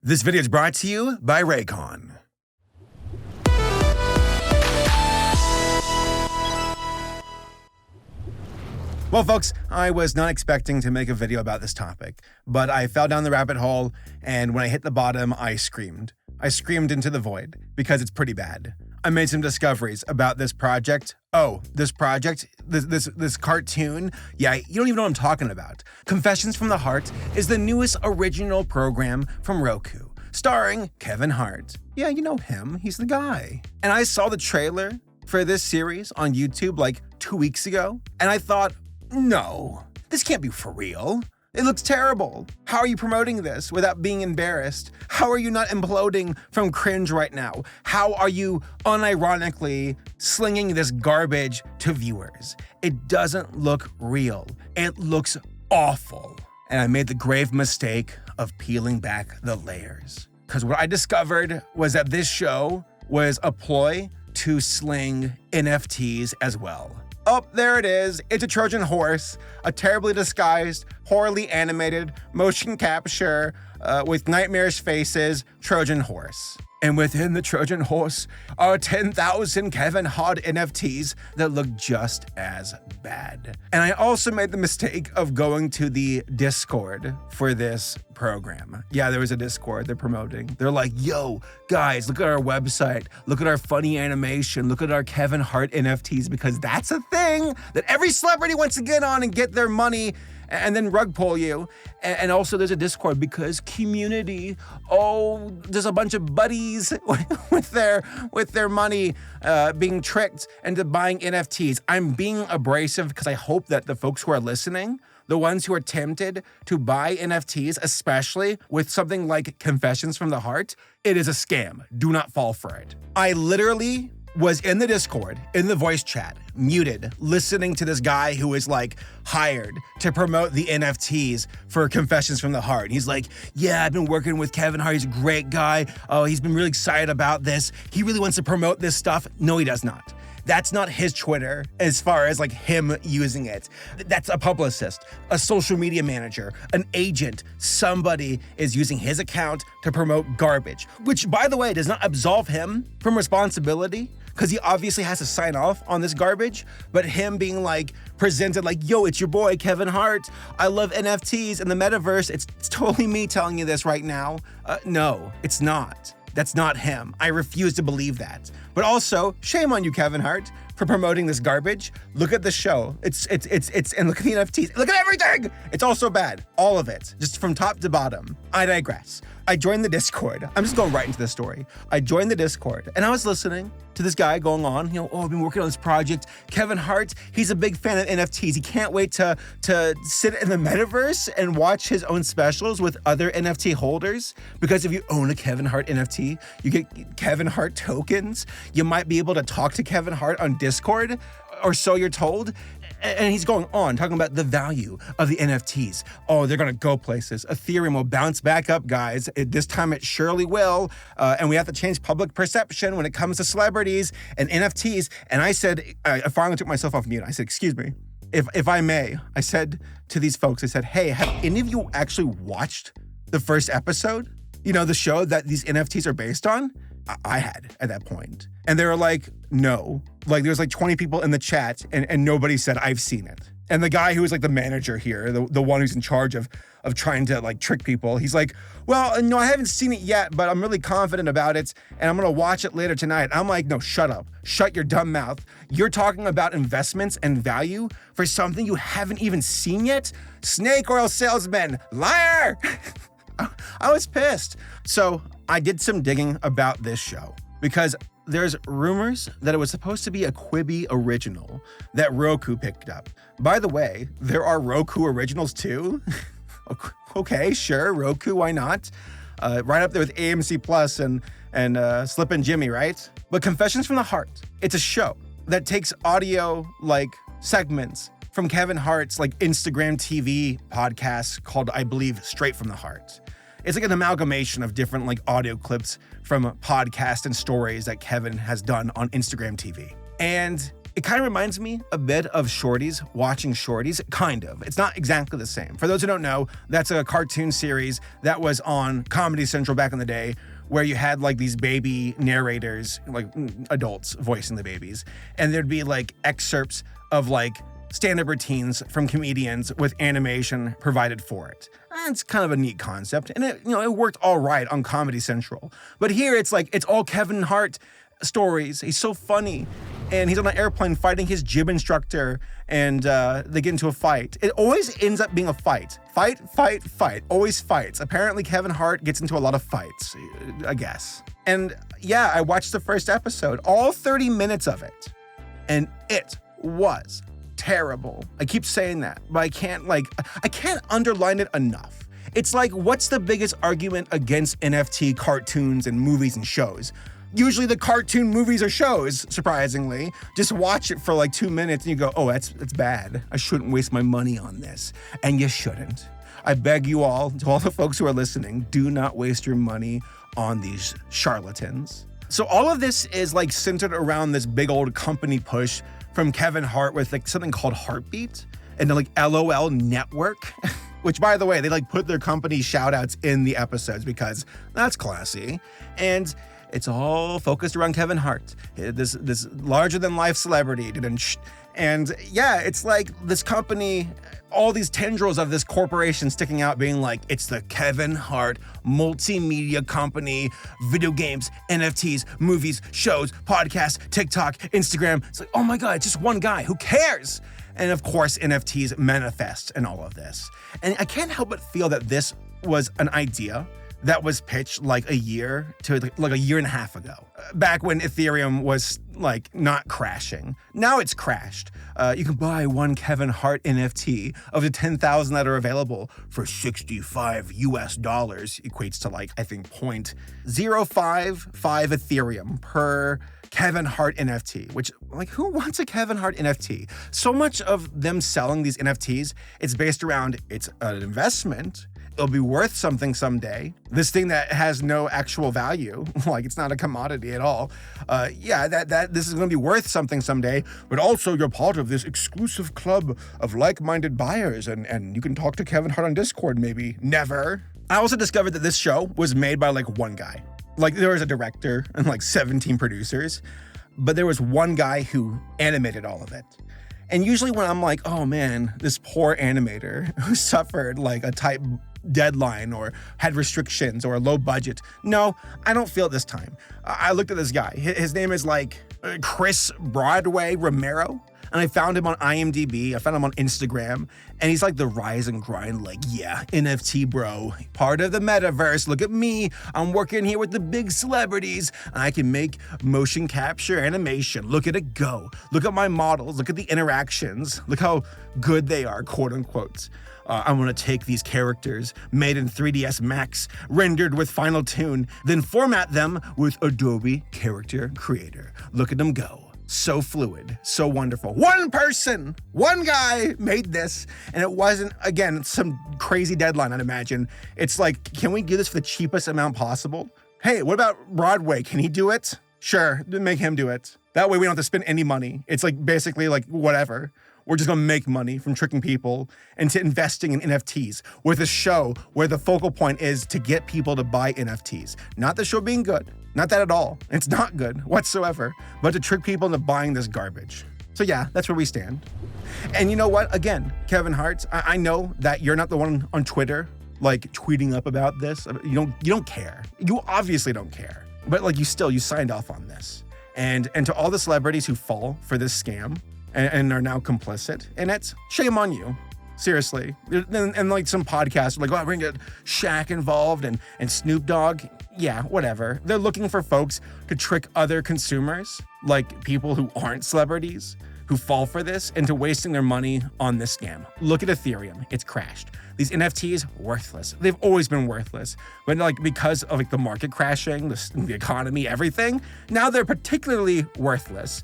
This video is brought to you by Raycon. Well, folks, I was not expecting to make a video about this topic, but I fell down the rabbit hole, and when I hit the bottom, I screamed. I screamed into the void because it's pretty bad. I made some discoveries about this project. This cartoon. Yeah, you don't even know what I'm talking about. Confessions from the Hart is the newest original program from Roku, starring Kevin Hart. Yeah, you know him. He's the guy. And I saw the trailer for this series on YouTube like 2 weeks ago, and I thought, no, this can't be for real. It looks terrible. How are you promoting this without being embarrassed? How are you not imploding from cringe right now? How are you unironically slinging this garbage to viewers? It doesn't look real. It looks awful. And I made the grave mistake of peeling back the layers. Because what I discovered was that this show was a ploy to sling NFTs as well. Oh, there it is. It's a Trojan horse, a terribly disguised, poorly animated, motion capture, with nightmarish faces, Trojan horse. And within the Trojan horse are 10,000 Kevin Hart NFTs that look just as bad. And I also made the mistake of going to the Discord for this program. Yeah, there was a Discord they're promoting. They're like, yo, guys, look at our website. Look at our funny animation. Look at our Kevin Hart NFTs, because that's a thing that every celebrity wants to get on and get their money and then rug pull you. And also there's a Discord because community, there's a bunch of buddies with their money being tricked into buying NFTs. I'm being abrasive because I hope that the folks who are listening, the ones who are tempted to buy NFTs, especially with something like Confessions from the Hart, it is a scam. Do not fall for it. I literally was in the Discord, in the voice chat, muted, listening to this guy who is like hired to promote the NFTs for Confessions from the Hart. He's like, yeah, I've been working with Kevin Hart. He's a great guy. Oh, he's been really excited about this. He really wants to promote this stuff. No, he does not. That's not his Twitter as far as like him using it. That's a publicist, a social media manager, an agent. Somebody is using his account to promote garbage, which, by the way, does not absolve him from responsibility, because he obviously has to sign off on this garbage. But him being like presented like, yo, it's your boy, Kevin Hart. I love NFTs and the metaverse. It's totally me telling you this right now. No, it's not. That's not him. I refuse to believe that. But also, shame on you, Kevin Hart, for promoting this garbage. Look at the show. It's and look at the NFTs. Look at everything. It's all so bad. All of it, just from top to bottom. I digress. I joined the Discord. I'm just going right into the story. I joined the Discord and I was listening to this guy going on, I've been working on this project. Kevin Hart, he's a big fan of NFTs. He can't wait to sit in the metaverse and watch his own specials with other NFT holders. Because if you own a Kevin Hart NFT, you get Kevin Hart tokens. You might be able to talk to Kevin Hart on Discord, or so you're told. And he's going on, talking about the value of the NFTs. Oh, they're gonna go places. Ethereum will bounce back up, guys. This time it surely will. And we have to change public perception when it comes to celebrities and NFTs. And I said, I finally took myself off mute. I said, excuse me, if I may, I said to these folks, I said, hey, have any of you actually watched the first episode? The show that these NFTs are based on? I had at that point. And they were like, no. Like there was like 20 people in the chat and nobody said, I've seen it. And the guy who was like the manager here, the one who's in charge of trying to like trick people, he's like, well, no, I haven't seen it yet, but I'm really confident about it and I'm gonna watch it later tonight. I'm like, no, shut up. Shut your dumb mouth. You're talking about investments and value for something you haven't even seen yet? Snake oil salesman, liar! I was pissed. So I did some digging about this show because there's rumors that it was supposed to be a Quibi original that Roku picked up. By the way, there are Roku originals too. Okay, sure, Roku, why not? Right up there with AMC Plus and Slippin' Jimmy, right? But Confessions from the Hart, it's a show that takes audio like segments from Kevin Hart's like Instagram TV podcast called, I believe, Straight from the Hart. It's like an amalgamation of different like audio clips from podcasts and stories that Kevin has done on Instagram TV. And It kind of reminds me a bit of Shorties, watching Shorties, kind of. It's not exactly the same. For those who don't know, that's a cartoon series that was on Comedy Central back in the day, where you had like these baby narrators, like adults voicing the babies, and there'd be like excerpts of like stand-up routines from comedians with animation provided for it. It's kind of a neat concept, and it worked all right on Comedy Central. But here it's like, it's all Kevin Hart stories. He's so funny, and he's on an airplane fighting his gym instructor, and they get into a fight. It always ends up being a fight. Fight. Always fights. Apparently Kevin Hart gets into a lot of fights, I guess. And yeah, I watched the first episode, all 30 minutes of it, and it was terrible. I keep saying that, but I can't underline it enough. It's like, what's the biggest argument against NFT cartoons and movies and shows? Usually the cartoon movies or shows, surprisingly. Just watch it for like 2 minutes and you go, oh, that's bad. I shouldn't waste my money on this. And you shouldn't. I beg you all, to all the folks who are listening, do not waste your money on these charlatans. So all of this is like centered around this big old company push from Kevin Hart with like something called Heartbeat and then like LOL Network, which by the way, they like put their company shout outs in the episodes because that's classy. And it's all focused around Kevin Hart, this larger than life celebrity. And yeah, it's like this company, all these tendrils of this corporation sticking out being like, it's the Kevin Hart multimedia company, video games, NFTs, movies, shows, podcasts, TikTok, Instagram. It's like, oh my God, it's just one guy, who cares? And of course, NFTs manifest in all of this. And I can't help but feel that this was an idea that was pitched like a year and a half ago, back when Ethereum was like not crashing. Now it's crashed. You can buy one Kevin Hart NFT of the 10,000 that are available for $65 US, equates to like, I think 0.055 Ethereum per Kevin Hart NFT, which like, who wants a Kevin Hart NFT? So much of them selling these NFTs, it's based around, it's an investment. It'll be worth something someday. This thing that has no actual value, like it's not a commodity at all. This is gonna be worth something someday, but also you're part of this exclusive club of like-minded buyers and you can talk to Kevin Hart on Discord maybe. Never. I also discovered that this show was made by like one guy. Like there was a director and like 17 producers, but there was one guy who animated all of it. And usually when I'm like, oh man, this poor animator who suffered like a tight deadline or had restrictions or a low budget. No, I don't feel it this time. I looked at this guy. His name is like Chris Broadway Romero. And I found him on IMDb. I found him on Instagram. And he's like the rise and grind, like, yeah, NFT bro, part of the metaverse. Look at me. I'm working here with the big celebrities. And I can make motion capture animation. Look at it go. Look at my models. Look at the interactions. Look how good they are, quote unquote. I want to take these characters made in 3ds Max, rendered with Final Tune, then format them with Adobe Character Creator. Look at them go. So fluid, so wonderful. One person, one guy made this, and it wasn't, again, some crazy deadline, I'd imagine. It's like, can we do this for the cheapest amount possible? Hey, what about Broadway? Can he do it? Sure, make him do it. That way we don't have to spend any money. It's like basically like whatever. We're just gonna make money from tricking people into investing in NFTs with a show where the focal point is to get people to buy NFTs. Not the show being good, not that at all. It's not good whatsoever, but to trick people into buying this garbage. So yeah, that's where we stand. And you know what? Again, Kevin Hart, I know that you're not the one on Twitter like tweeting up about this. You don't care. You obviously don't care. But like you signed off on this. And to all the celebrities who fall for this scam, and are now complicit in it, shame on you. Seriously. And like some podcasts are like, oh, we're gonna get Shaq involved and Snoop Dogg. Yeah, whatever. They're looking for folks to trick other consumers, like people who aren't celebrities, who fall for this, into wasting their money on this scam. Look at Ethereum, it's crashed. These NFTs, worthless. They've always been worthless. But like because of like the market crashing, the economy, everything, now they're particularly worthless,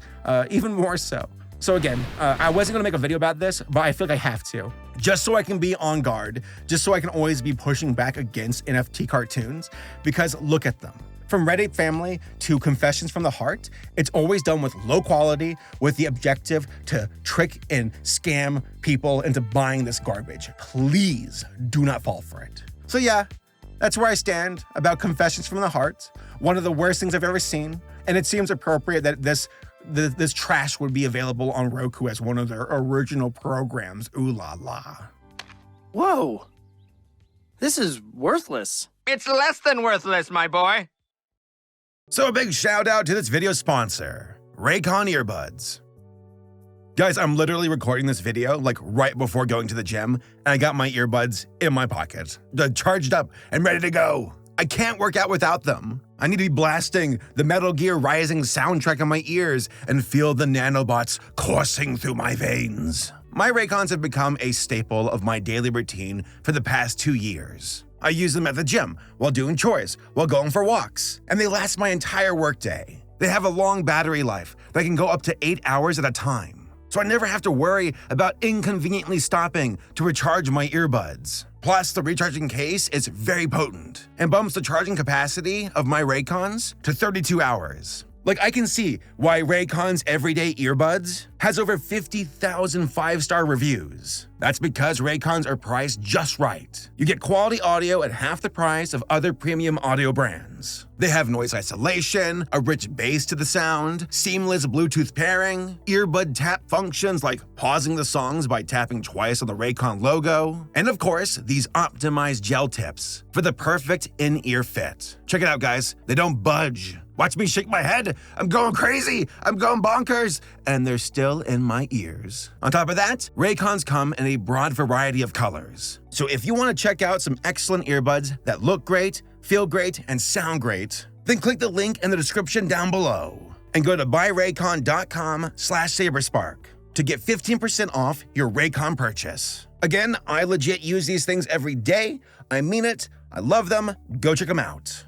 even more so. So again, I wasn't gonna make a video about this, but I feel like I have to. Just so I can be on guard, just so I can always be pushing back against NFT cartoons, because look at them. From Reddit family to Confessions from the Heart, it's always done with low quality with the objective to trick and scam people into buying this garbage. Please do not fall for it. So yeah, that's where I stand about Confessions from the Heart, one of the worst things I've ever seen, and it seems appropriate that this trash would be available on Roku as one of their original programs. Ooh la la. Whoa. This is worthless. It's less than worthless, my boy. So a big shout out to this video sponsor, Raycon earbuds. Guys, I'm literally recording this video like right before going to the gym, and I got my earbuds in my pocket, charged up and ready to go. I can't work out without them. I need to be blasting the Metal Gear Rising soundtrack in my ears and feel the nanobots coursing through my veins. My Raycons have become a staple of my daily routine for the past 2 years. I use them at the gym, while doing chores, while going for walks, and they last my entire workday. They have a long battery life that can go up to 8 hours at a time, so I never have to worry about inconveniently stopping to recharge my earbuds. Plus, the recharging case is very potent and bumps the charging capacity of my Raycons to 32 hours. Like, I can see why Raycon's everyday earbuds has over 50,000 5-star reviews. That's because Raycons are priced just right. You get quality audio at half the price of other premium audio brands. They have noise isolation, a rich bass to the sound, seamless Bluetooth pairing, earbud tap functions like pausing the songs by tapping twice on the Raycon logo, and of course, these optimized gel tips for the perfect in-ear fit. Check it out, guys. They don't budge. Watch me shake my head. I'm going crazy. I'm going bonkers. And they're still in my ears. On top of that, Raycons come in a broad variety of colors. So if you want to check out some excellent earbuds that look great, feel great, and sound great, then click the link in the description down below and go to buyraycon.com/Saberspark to get 15% off your Raycon purchase. Again, I legit use these things every day. I mean it. I love them. Go check them out.